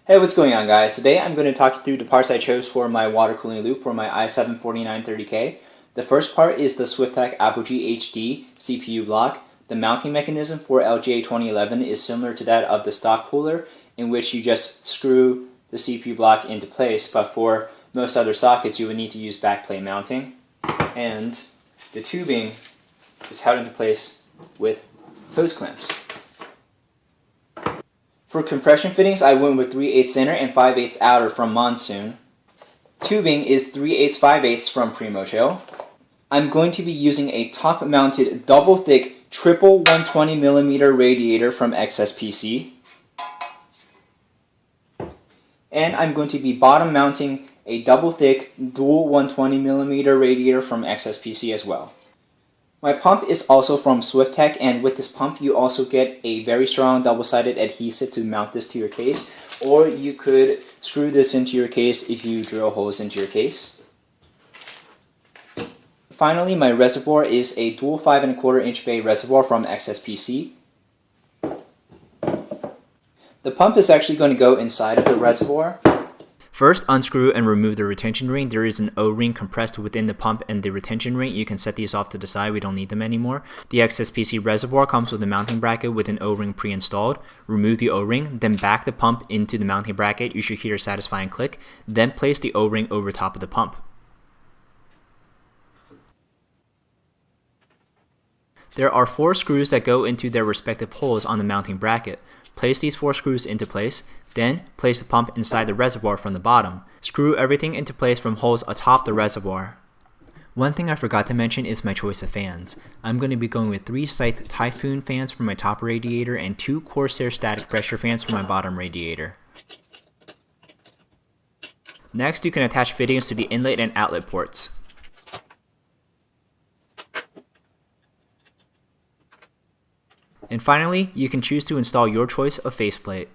Hey, what's going on, guys? Today I'm going to talk you through the parts I chose for my water cooling loop for my i7-4930K. The first part is the SwiftTech Apogee HD CPU block. The mounting mechanism for LGA 2011 is similar to that of the stock cooler, in which you just screw the CPU block into place, but for most other sockets you would need to use backplate mounting. And the tubing is held into place with hose clamps. For compression fittings, I went with 3/8 inner and 5/8 outer from Monsoon. Tubing is 3/8 5/8 from Primo Chill. I'm going to be using a top-mounted double-thick triple 120mm radiator from XSPC. And I'm going to be bottom-mounting a double-thick dual 120mm radiator from XSPC as well. My pump is also from SwiftTech, and with this pump you also get a very strong double-sided adhesive to mount this to your case, or you could screw this into your case if you drill holes into your case. Finally, my reservoir is a dual 5¼ inch bay reservoir from XSPC. The pump is actually going to go inside of the reservoir. First, unscrew and remove the retention ring. There is an O-ring compressed within the pump and the retention ring. You can set these off to the side, we don't need them anymore. The XSPC reservoir comes with a mounting bracket with an O-ring pre-installed. Remove the O-ring, then back the pump into the mounting bracket. You should hear a satisfying click. Then place the O-ring over top of the pump. There are 4 screws that go into their respective holes on the mounting bracket. Place these 4 screws into place, then place the pump inside the reservoir from the bottom. Screw everything into place from holes atop the reservoir. One thing I forgot to mention is my choice of fans. I'm going to be going with 3 Scythe Typhoon fans for my top radiator and 2 Corsair static pressure fans for my bottom radiator. Next, you can attach fittings to the inlet and outlet ports. And finally, you can choose to install your choice of faceplate.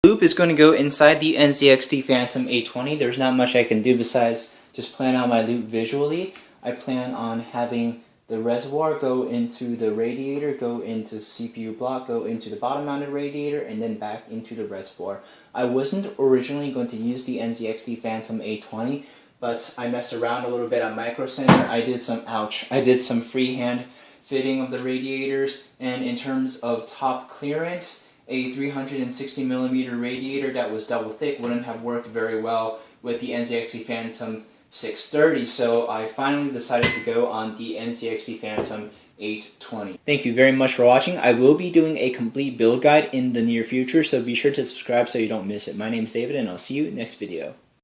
Loop is going to go inside the NZXT Phantom 820. There's not much I can do besides just plan out my loop visually. I plan on having the reservoir go into the radiator, go into CPU block, go into the bottom mounted radiator, and then back into the reservoir. I wasn't originally going to use the NZXT Phantom 820, but I messed around a little bit at Micro Center. I did some freehand fitting of the radiators, and in terms of top clearance, a 360mm radiator that was double thick wouldn't have worked very well with the NZXT Phantom 630, so I finally decided to go on the NZXT Phantom 820. Thank you very much for watching. I will be doing a complete build guide in the near future, so be sure to subscribe so you don't miss it. My name is David, and I'll see you next video.